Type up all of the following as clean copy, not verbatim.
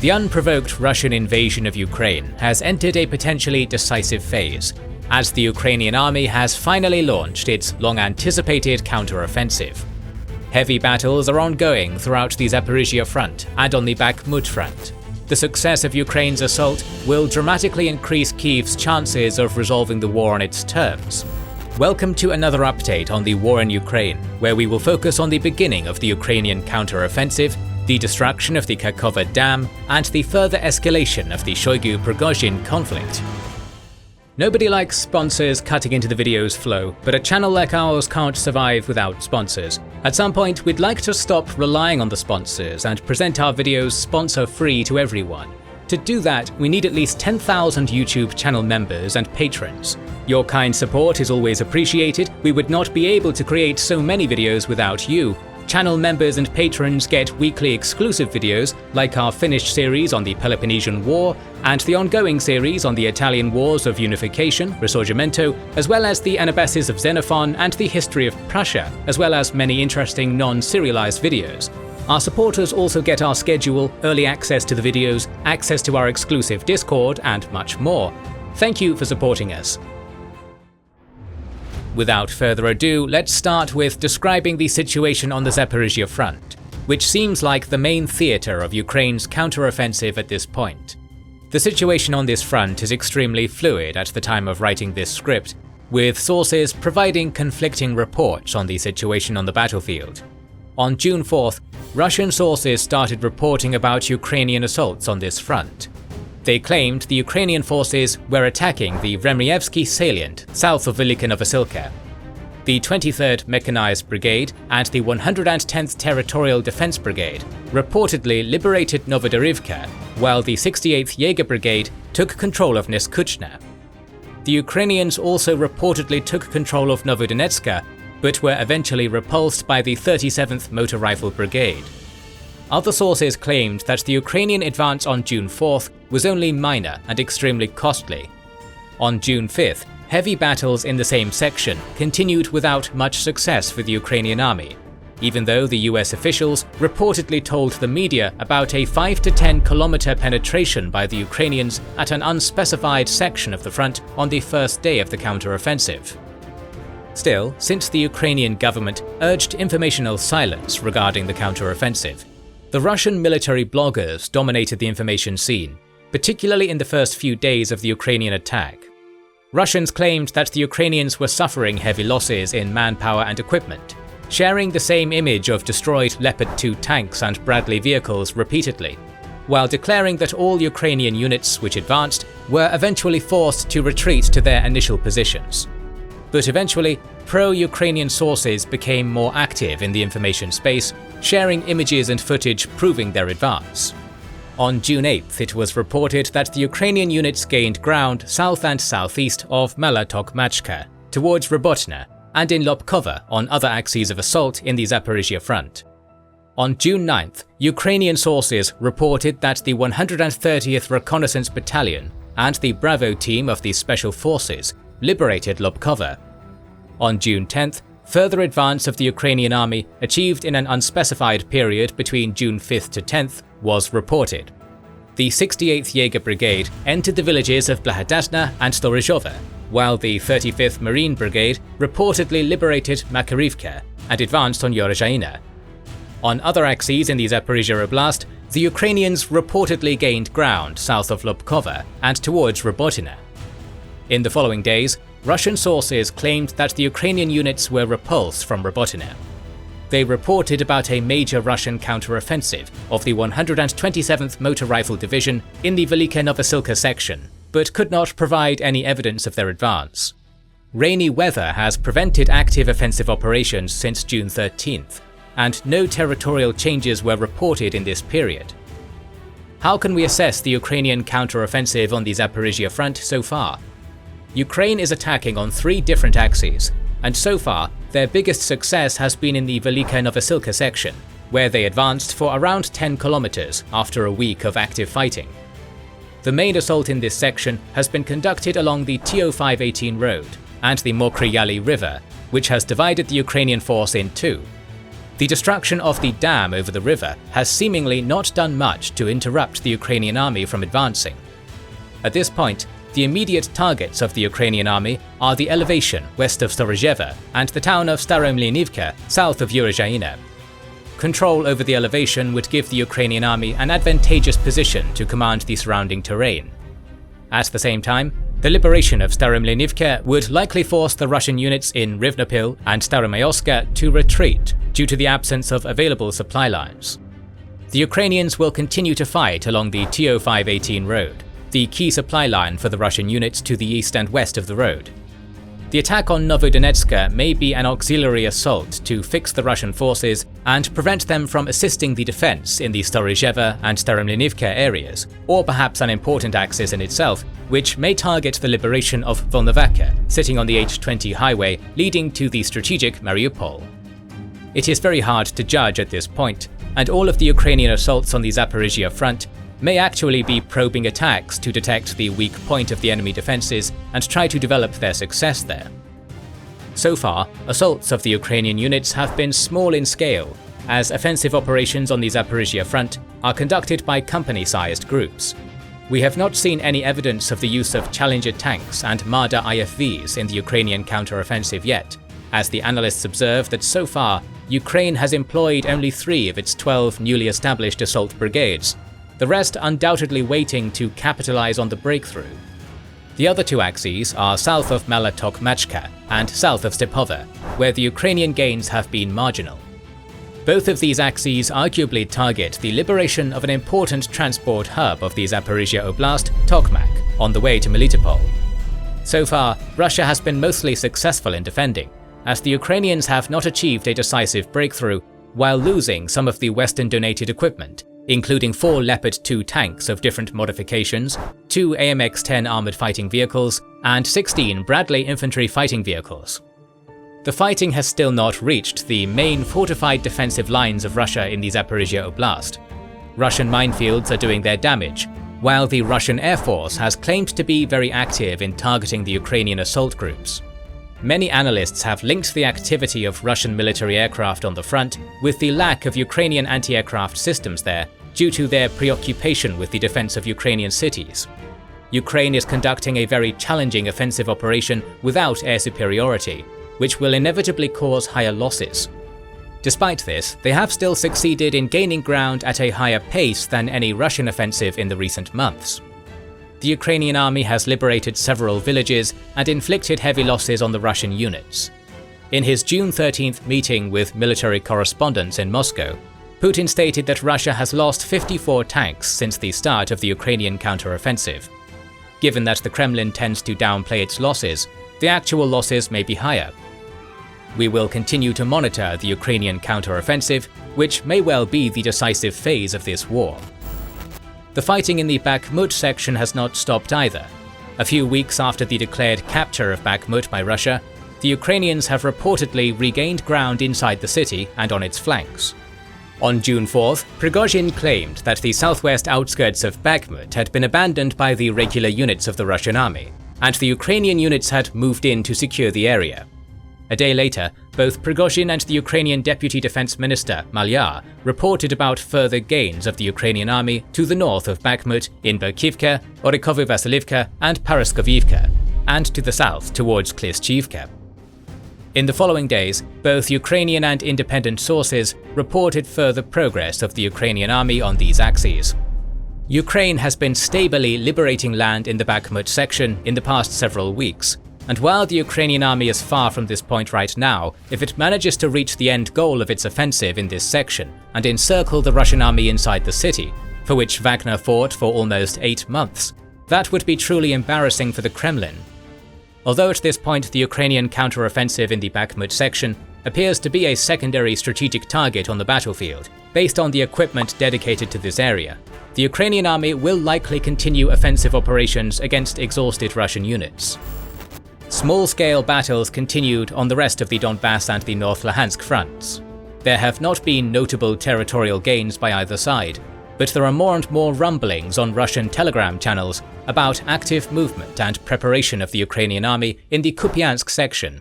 The unprovoked Russian invasion of Ukraine has entered a potentially decisive phase, as the Ukrainian army has finally launched its long-anticipated counteroffensive. Heavy battles are ongoing throughout the Zaporizhzhia front and on the Bakhmut front. The success of Ukraine's assault will dramatically increase Kyiv's chances of resolving the war on its terms. Welcome to another update on the war in Ukraine, where we will focus on the beginning of the Ukrainian counteroffensive, the destruction of the Kakhovka dam, and the further escalation of the Shoigu-Prigozhin conflict. Nobody likes sponsors cutting into the video's flow, but a channel like ours can't survive without sponsors. At some point, we'd like to stop relying on the sponsors and present our videos sponsor-free to everyone. To do that, we need at least 10,000 YouTube channel members and patrons. Your kind support is always appreciated. We would not be able to create so many videos without you. Channel members and patrons get weekly exclusive videos, like our finished series on the Peloponnesian War, and the ongoing series on the Italian Wars of Unification, Risorgimento, as well as the Anabasis of Xenophon and the history of Prussia, as well as many interesting non-serialized videos. Our supporters also get our schedule, early access to the videos, access to our exclusive Discord, and much more. Thank you for supporting us. Without further ado, let's start with describing the situation on the Zaporizhzhia front, which seems like the main theatre of Ukraine's counteroffensive at this point. The situation on this front is extremely fluid at the time of writing this script, with sources providing conflicting reports on the situation on the battlefield. On June 4th, Russian sources started reporting about Ukrainian assaults on this front. They claimed the Ukrainian forces were attacking the Vremyevsky salient south of Velika Novosilka. The 23rd Mechanized Brigade and the 110th Territorial Defense Brigade reportedly liberated Novodorivka, while the 68th Jaeger Brigade took control of Neskuchna. The Ukrainians also reportedly took control of Novodonetska, but were eventually repulsed by the 37th Motor Rifle Brigade. Other sources claimed that the Ukrainian advance on June 4th was only minor and extremely costly. On June 5th, heavy battles in the same section continued without much success for the Ukrainian army, even though the US officials reportedly told the media about a 5 to 10 kilometer penetration by the Ukrainians at an unspecified section of the front on the first day of the counteroffensive. Still, since the Ukrainian government urged informational silence regarding the counteroffensive, the Russian military bloggers dominated the information scene, particularly in the first few days of the Ukrainian attack. Russians claimed that the Ukrainians were suffering heavy losses in manpower and equipment, sharing the same image of destroyed Leopard 2 tanks and Bradley vehicles repeatedly, while declaring that all Ukrainian units which advanced were eventually forced to retreat to their initial positions. But eventually, pro-Ukrainian sources became more active in the information space, sharing images and footage proving their advance. On June 8th, it was reported that the Ukrainian units gained ground south and southeast of Mala Tokmachka, towards Robotna, and in Lobkova on other axes of assault in the Zaporizhzhia front. On June 9th, Ukrainian sources reported that the 130th Reconnaissance Battalion and the Bravo team of the Special Forces liberated Lobkova. On June 10th, further advance of the Ukrainian army, achieved in an unspecified period between June 5th to 10th, was reported. The 68th Jaeger Brigade entered the villages of Blahodashna and Storozhova, while the 35th Marine Brigade reportedly liberated Makarivka and advanced on Yorozhaina. On other axes in the Zaporizhzhia Oblast, the Ukrainians reportedly gained ground south of Lobkova and towards Robotyne. In the following days, Russian sources claimed that the Ukrainian units were repulsed from Robotyne. They reported about a major Russian counteroffensive of the 127th Motor Rifle Division in the Velika Novosilka section, but could not provide any evidence of their advance. Rainy weather has prevented active offensive operations since June 13th, and no territorial changes were reported in this period. How can we assess the Ukrainian counteroffensive on the Zaporizhzhia front so far? Ukraine is attacking on 3 different axes, and so far, their biggest success has been in the Velika Novosilka section, where they advanced for around 10 kilometers after a week of active fighting. The main assault in this section has been conducted along the TO518 road and the Mokry Yali River, which has divided the Ukrainian force in two. The destruction of the dam over the river has seemingly not done much to interrupt the Ukrainian army from advancing. At this point, the immediate targets of the Ukrainian army are the elevation west of Zaporizhzhia and the town of Staromlynivka south of Urozhaina. Control over the elevation would give the Ukrainian army an advantageous position to command the surrounding terrain. At the same time, the liberation of Staromlynivka would likely force the Russian units in Rivnopil and Staromayoska to retreat due to the absence of available supply lines. The Ukrainians will continue to fight along the TO518 road, the key supply line for the Russian units to the east and west of the road. The attack on Novodonetsk may be an auxiliary assault to fix the Russian forces and prevent them from assisting the defense in the Zaporizhzhia and Staromlynivka areas, or perhaps an important axis in itself, which may target the liberation of Volnovakha, sitting on the H20 highway leading to the strategic Mariupol. It is very hard to judge at this point, and all of the Ukrainian assaults on the Zaporizhzhia front may actually be probing attacks to detect the weak point of the enemy defenses and try to develop their success there. So far, assaults of the Ukrainian units have been small in scale, as offensive operations on the Zaporizhzhia front are conducted by company-sized groups. We have not seen any evidence of the use of Challenger tanks and Marder IFVs in the Ukrainian counteroffensive yet, as the analysts observe that so far, Ukraine has employed only 3 of its 12 newly established assault brigades, the rest undoubtedly waiting to capitalize on the breakthrough. The other 2 axes are south of Malotokmachka and south of Stepova, where the Ukrainian gains have been marginal. Both of these axes arguably target the liberation of an important transport hub of the Zaporizhzhia Oblast, Tokmak, on the way to Melitopol. So far, Russia has been mostly successful in defending, as the Ukrainians have not achieved a decisive breakthrough while losing some of the Western-donated equipment, including 4 Leopard 2 tanks of different modifications, 2 AMX-10 armored fighting vehicles, and 16 Bradley infantry fighting vehicles. The fighting has still not reached the main fortified defensive lines of Russia in the Zaporizhzhia Oblast. Russian minefields are doing their damage, while the Russian Air Force has claimed to be very active in targeting the Ukrainian assault groups. Many analysts have linked the activity of Russian military aircraft on the front with the lack of Ukrainian anti-aircraft systems there due to their preoccupation with the defense of Ukrainian cities. Ukraine is conducting a very challenging offensive operation without air superiority, which will inevitably cause higher losses. Despite this, they have still succeeded in gaining ground at a higher pace than any Russian offensive in the recent months. The Ukrainian army has liberated several villages and inflicted heavy losses on the Russian units. In his June 13th meeting with military correspondents in Moscow, Putin stated that Russia has lost 54 tanks since the start of the Ukrainian counteroffensive. Given that the Kremlin tends to downplay its losses, the actual losses may be higher. We will continue to monitor the Ukrainian counteroffensive, which may well be the decisive phase of this war. The fighting in the Bakhmut section has not stopped either. A few weeks after the declared capture of Bakhmut by Russia, the Ukrainians have reportedly regained ground inside the city and on its flanks. On June 4th, Prigozhin claimed that the southwest outskirts of Bakhmut had been abandoned by the regular units of the Russian army, and the Ukrainian units had moved in to secure the area. A day later, both Prigozhin and the Ukrainian Deputy Defense Minister, Malyar, reported about further gains of the Ukrainian army to the north of Bakhmut in Berkivka, Orikhovo-Vasilivka and Paraskovivka, and to the south towards Klishchivka. In the following days, both Ukrainian and independent sources reported further progress of the Ukrainian army on these axes. Ukraine has been stably liberating land in the Bakhmut section in the past several weeks, and while the Ukrainian army is far from this point right now, if it manages to reach the end goal of its offensive in this section and encircle the Russian army inside the city, for which Wagner fought for almost 8 months, that would be truly embarrassing for the Kremlin. Although at this point the Ukrainian counteroffensive in the Bakhmut section appears to be a secondary strategic target on the battlefield, based on the equipment dedicated to this area, the Ukrainian army will likely continue offensive operations against exhausted Russian units. Small-scale battles continued on the rest of the Donbas and the North Luhansk fronts. There have not been notable territorial gains by either side, but there are more and more rumblings on Russian Telegram channels about active movement and preparation of the Ukrainian army in the Kupiansk section.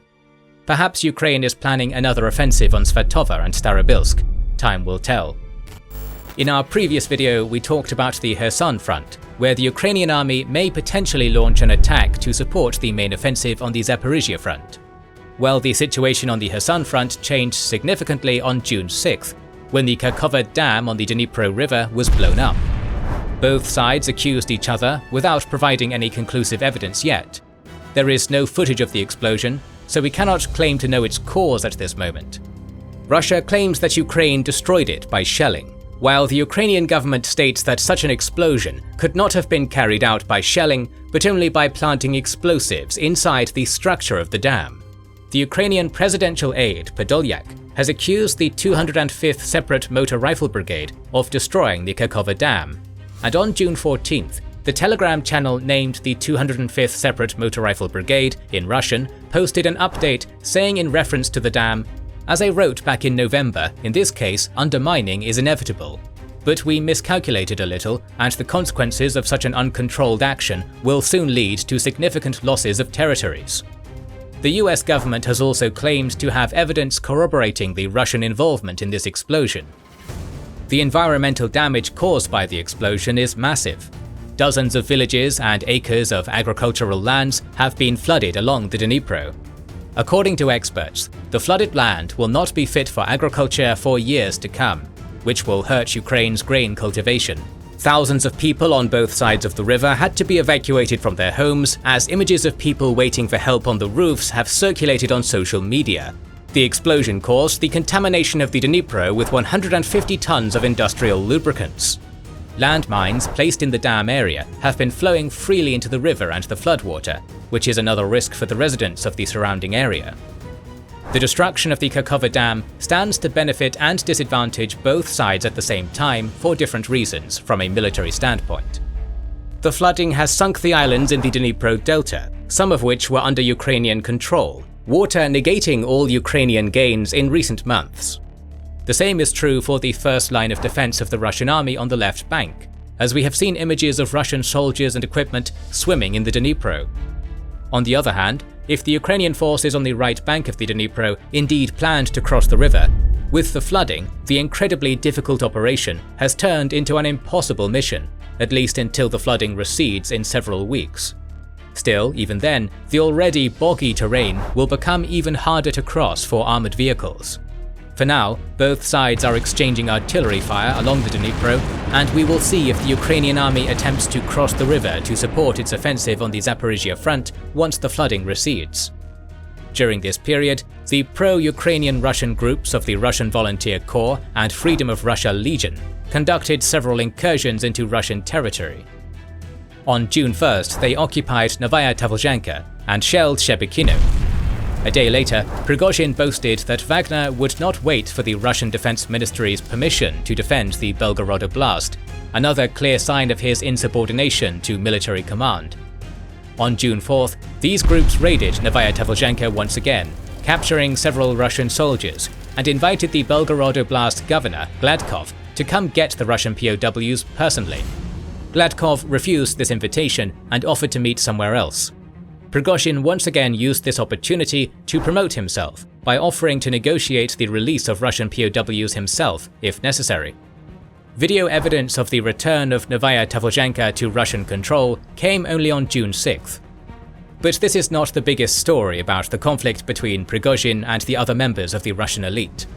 Perhaps Ukraine is planning another offensive on Svatova and Starobilsk. Time will tell. In our previous video, we talked about the Kherson front, where the Ukrainian army may potentially launch an attack to support the main offensive on the Zaporizhzhia front. Well, the situation on the Kherson front changed significantly on June 6th, when the Kakhovka dam on the Dnipro River was blown up. Both sides accused each other without providing any conclusive evidence yet. There is no footage of the explosion, so we cannot claim to know its cause at this moment. Russia claims that Ukraine destroyed it by shelling, while the Ukrainian government states that such an explosion could not have been carried out by shelling, but only by planting explosives inside the structure of the dam. The Ukrainian presidential aide, Podolyak, has accused the 205th Separate Motor Rifle Brigade of destroying the Kakhovka Dam, and on June 14th, the Telegram channel named the 205th Separate Motor Rifle Brigade in Russian posted an update saying in reference to the dam, "As I wrote back in November, in this case, undermining is inevitable. But we miscalculated a little, and the consequences of such an uncontrolled action will soon lead to significant losses of territories." The US government has also claimed to have evidence corroborating the Russian involvement in this explosion. The environmental damage caused by the explosion is massive. Dozens of villages and acres of agricultural lands have been flooded along the Dnipro. According to experts, the flooded land will not be fit for agriculture for years to come, which will hurt Ukraine's grain cultivation. Thousands of people on both sides of the river had to be evacuated from their homes as images of people waiting for help on the roofs have circulated on social media. The explosion caused the contamination of the Dnipro with 150 tons of industrial lubricants. Landmines placed in the dam area have been flowing freely into the river and the floodwater, which is another risk for the residents of the surrounding area. The destruction of the Kakhovka Dam stands to benefit and disadvantage both sides at the same time for different reasons from a military standpoint. The flooding has sunk the islands in the Dnipro Delta, some of which were under Ukrainian control, water negating all Ukrainian gains in recent months. The same is true for the first line of defense of the Russian army on the left bank, as we have seen images of Russian soldiers and equipment swimming in the Dnipro. On the other hand, if the Ukrainian forces on the right bank of the Dnipro indeed planned to cross the river, with the flooding, the incredibly difficult operation has turned into an impossible mission, at least until the flooding recedes in several weeks. Still, even then, the already boggy terrain will become even harder to cross for armored vehicles. For now, both sides are exchanging artillery fire along the Dnipro, and we will see if the Ukrainian army attempts to cross the river to support its offensive on the Zaporizhzhia front once the flooding recedes. During this period, the pro-Ukrainian Russian groups of the Russian Volunteer Corps and Freedom of Russia Legion conducted several incursions into Russian territory. On June 1st, they occupied Novaya Tavlzhanka and shelled Shebekino. A day later, Prigozhin boasted that Wagner would not wait for the Russian Defense Ministry's permission to defend the Belgorod Oblast, another clear sign of his insubordination to military command. On June 4th, these groups raided Novaya Tavlzhanka once again, capturing several Russian soldiers, and invited the Belgorod Oblast governor, Gladkov, to come get the Russian POWs personally. Gladkov refused this invitation and offered to meet somewhere else. Prigozhin once again used this opportunity to promote himself by offering to negotiate the release of Russian POWs himself, if necessary. Video evidence of the return of Novaya Tavlzhanka to Russian control came only on June 6th. But this is not the biggest story about the conflict between Prigozhin and the other members of the Russian elite.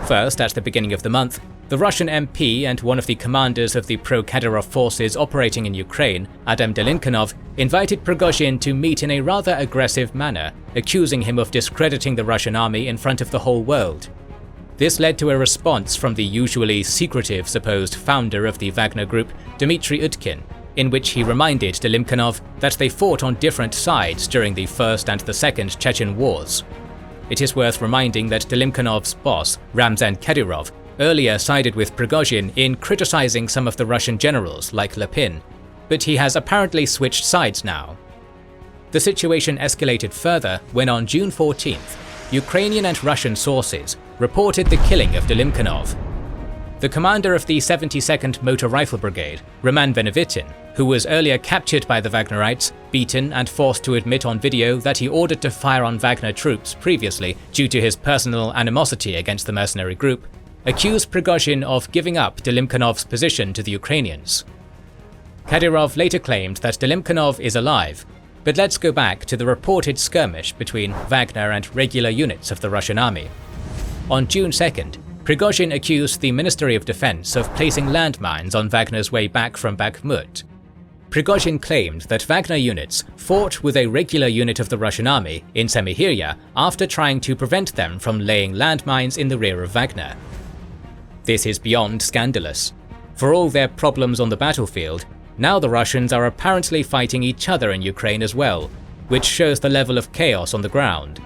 First, at the beginning of the month, the Russian MP and one of the commanders of the pro-Kadyrov forces operating in Ukraine, Adam Delimkanov, invited Prigozhin to meet in a rather aggressive manner, accusing him of discrediting the Russian army in front of the whole world. This led to a response from the usually secretive supposed founder of the Wagner Group, Dmitry Utkin, in which he reminded Delimkanov that they fought on different sides during the First and the Second Chechen Wars. It is worth reminding that Delimkanov's boss, Ramzan Kadyrov, earlier sided with Prigozhin in criticizing some of the Russian generals like Lepin, but he has apparently switched sides now. The situation escalated further when on June 14th, Ukrainian and Russian sources reported the killing of Delimkanov. The commander of the 72nd Motor Rifle Brigade, Roman Benevitin, who was earlier captured by the Wagnerites, beaten and forced to admit on video that he ordered to fire on Wagner troops previously due to his personal animosity against the mercenary group, accused Prigozhin of giving up Delimkonov's position to the Ukrainians. Kadyrov later claimed that Delimkonov is alive, but let's go back to the reported skirmish between Wagner and regular units of the Russian army. On June 2nd, Prigozhin accused the Ministry of Defense of placing landmines on Wagner's way back from Bakhmut. Prigozhin claimed that Wagner units fought with a regular unit of the Russian army in Zaporizhzhia after trying to prevent them from laying landmines in the rear of Wagner. This is beyond scandalous. For all their problems on the battlefield, now the Russians are apparently fighting each other in Ukraine as well, which shows the level of chaos on the ground.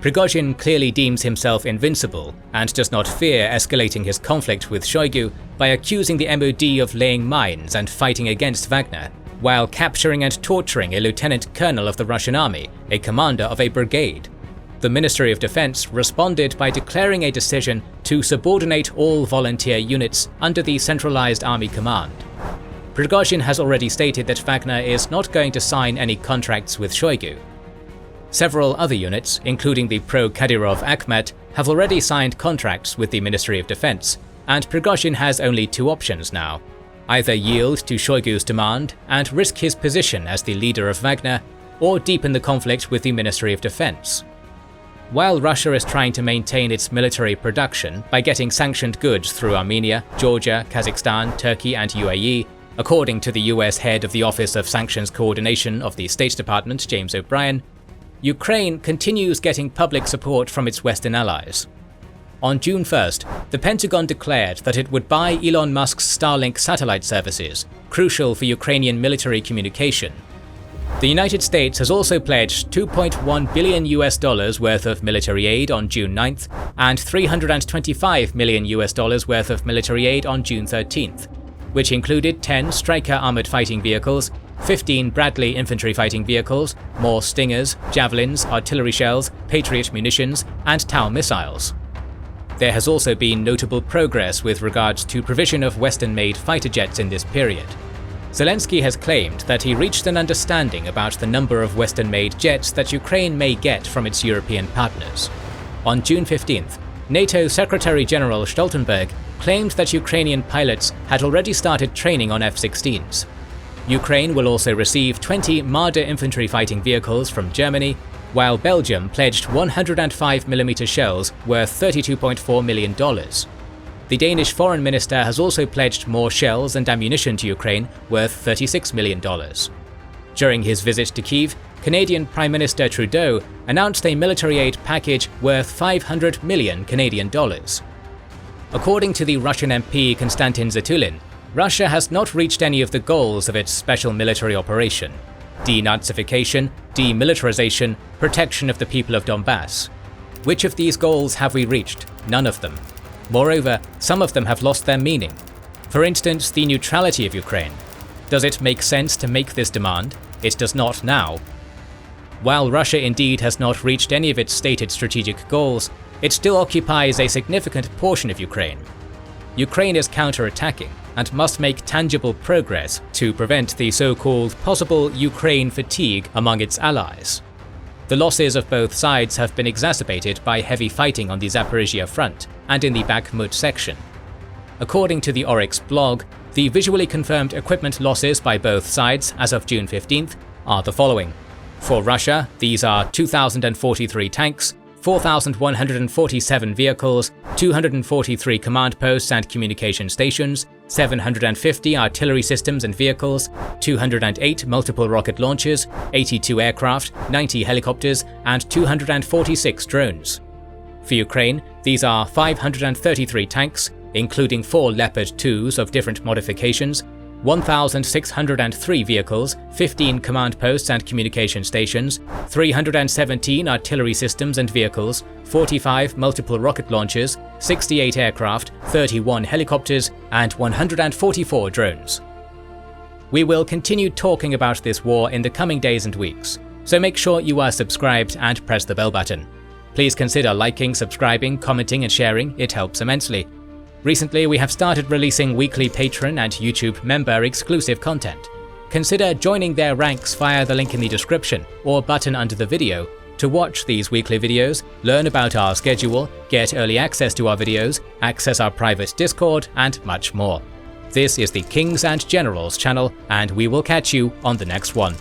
Prigozhin clearly deems himself invincible and does not fear escalating his conflict with Shoigu by accusing the MOD of laying mines and fighting against Wagner, while capturing and torturing a lieutenant colonel of the Russian army, a commander of a brigade. The Ministry of Defense responded by declaring a decision to subordinate all volunteer units under the centralized army command. Prigozhin has already stated that Wagner is not going to sign any contracts with Shoigu. Several other units, including the pro-Kadyrov Akhmet, have already signed contracts with the Ministry of Defense, and Prigozhin has only two options now: either yield to Shoigu's demand and risk his position as the leader of Wagner, or deepen the conflict with the Ministry of Defense. While Russia is trying to maintain its military production by getting sanctioned goods through Armenia, Georgia, Kazakhstan, Turkey and UAE, according to the US head of the Office of Sanctions Coordination of the State Department, James O'Brien, Ukraine continues getting public support from its Western allies. On June 1st, the Pentagon declared that it would buy Elon Musk's Starlink satellite services, crucial for Ukrainian military communication. The United States has also pledged $2.1 billion worth of military aid on June 9th and $325 million worth of military aid on June 13th, which included 10 Stryker armored fighting vehicles, 15 Bradley infantry fighting vehicles, more Stingers, Javelins, artillery shells, Patriot munitions, and Tau missiles. There has also been notable progress with regards to provision of Western-made fighter jets in this period. Zelensky has claimed that he reached an understanding about the number of Western-made jets that Ukraine may get from its European partners. On June 15th, NATO Secretary-General Stoltenberg claimed that Ukrainian pilots had already started training on F-16s. Ukraine will also receive 20 Marder infantry fighting vehicles from Germany, while Belgium pledged 105mm shells worth $32.4 million. The Danish foreign minister has also pledged more shells and ammunition to Ukraine worth $36 million. During his visit to Kyiv, Canadian Prime Minister Trudeau announced a military aid package worth 500 million Canadian dollars. According to the Russian MP Konstantin Zatulin, Russia has not reached any of the goals of its special military operation: denazification, demilitarization, protection of the people of Donbas. Which of these goals have we reached? None of them. Moreover, some of them have lost their meaning. For instance, the neutrality of Ukraine. Does it make sense to make this demand? It does not now. While Russia indeed has not reached any of its stated strategic goals, it still occupies a significant portion of Ukraine. Ukraine is counter-attacking and must make tangible progress to prevent the so-called possible Ukraine fatigue among its allies. The losses of both sides have been exacerbated by heavy fighting on the Zaporizhzhia front and in the Bakhmut section. According to the Oryx blog, the visually confirmed equipment losses by both sides as of June 15th are the following. For Russia, these are 2,043 tanks, 4,147 vehicles, 243 command posts and communication stations, 750 artillery systems and vehicles, 208 multiple rocket launchers, 82 aircraft, 90 helicopters, and 246 drones. For Ukraine, these are 533 tanks, including 4 Leopard 2s of different modifications, 1,603 vehicles, 15 command posts and communication stations, 317 artillery systems and vehicles, 45 multiple rocket launchers, 68 aircraft, 31 helicopters, and 144 drones. We will continue talking about this war in the coming days and weeks, so make sure you are subscribed and press the bell button. Please consider liking, subscribing, commenting and sharing, it helps immensely. Recently, we have started releasing weekly Patreon and YouTube member exclusive content. consider joining their ranks via the link in the description or button under the video to watch these weekly videos, learn about our schedule, get early access to our videos, access our private Discord, and much more. This is the Kings and Generals channel, and we will catch you on the next one.